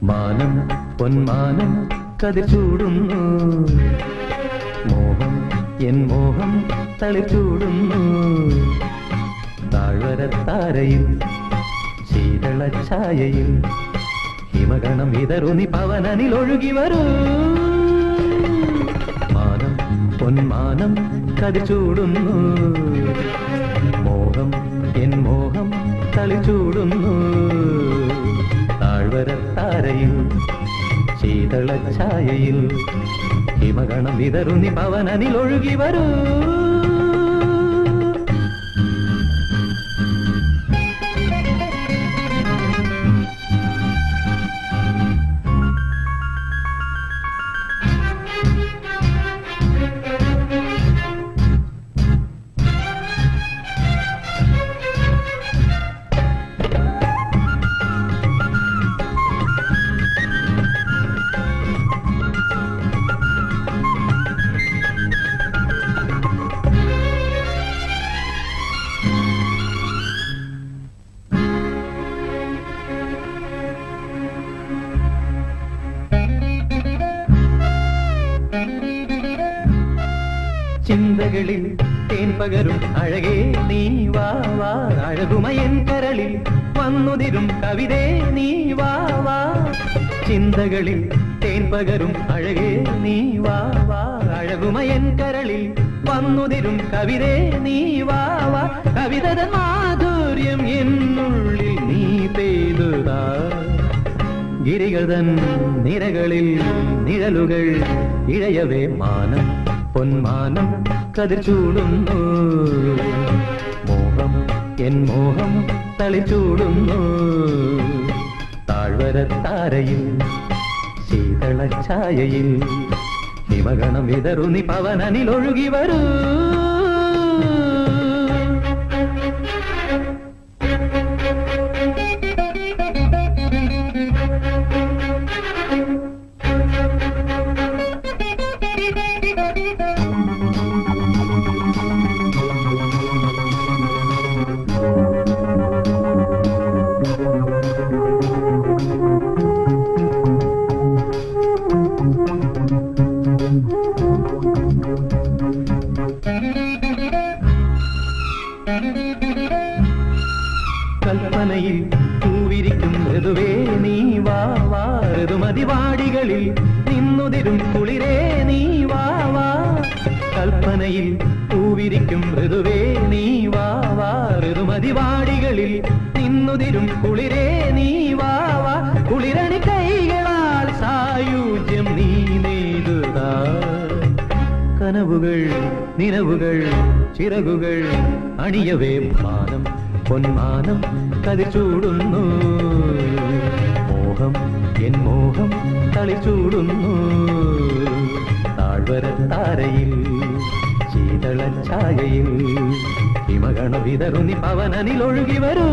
മാനം പൊന്മാനം കതിർ ചൂടുന്നു, മോഹം എൻ മോഹം തളിച്ചൂടുന്നു. താഴ്വരത്താരയിൽ ശീതള ഛായയിൽ ഹിമഗണം വിതറുന്നി പവനനിൽ ഒഴുകി വരൂ. മാനം പൊന്മാനം കതിർ ചൂടുന്നു, മോഹം എൻ മോഹം തളിച്ചൂടുന്നു. താഴ്വരത്താരയിൽ ശീതള ഛായയിൽ ഹിമഗണം വിതറുന്നി പവനനിൽ ഒഴുകി വരൂ. ചിന്തകളിൽ തേൻ പകരും അഴകേ നീ വാ വാ. അഴകുമയൻ കരളിൽ വന്നുതിരും കവിതേ നീ വാ വാ. ചിന്തകളിൽ തേൻ പകരും അഴകേ നീ വാ വാ. അഴകുമയൻ കരളിൽ വന്നുതിരും കവിതേ നീ വാ വാ. കവിതയുടെ മാധുര്യം എന്നുള്ളിൽ നീ പെയ്തുതാ. ഗിരികൾ തൻ നിരകളിൽ നിഴലുകൾ ഇഴയവേ മാനം പൊന്മാനം കതിർ ചൂടുന്നു. മോഹം എൻ മോഹം തളിച്ചൂടുന്നു. താഴ്വരത്താരയിൽ ശീതള ഛായയിൽ ഹിമഗണം വിതറുന്നി പവനനിൽ ഒഴുകി വരൂ. കൽപ്പനയിൽ പൂവിരിക്കും ഋതുവേ നീ വാ വാ. ഋതുമതിവാടികളിൽ നിന്നുതിരും കുളിരേ നീ വാ വാ. കൽപ്പനയിൽ പൂവിരിക്കും ഋതുവേ നീ വാ വാ. ഋതുമതിവാടികളിൽ നിന്നുതിരും കുളിരേ നീ വാ വാ. കുളിരണി കൈകളാൽ സായുജ്യം നീ നെയ്തുതാ. കനവുകൾ നിലവുകൾ ചിറകുകൾ അണിയവേ മാനം പൊന്മാനം കതിർ ചൂടുന്നു. മോഹം എൻ മോഹം തളിച്ചൂടുന്നു. താഴ്വരത്താരയിൽ ശീതള ഛായയിൽ ഹിമഗണ വിതറുന്നി പവനനിൽ ഒഴുകി വരൂ.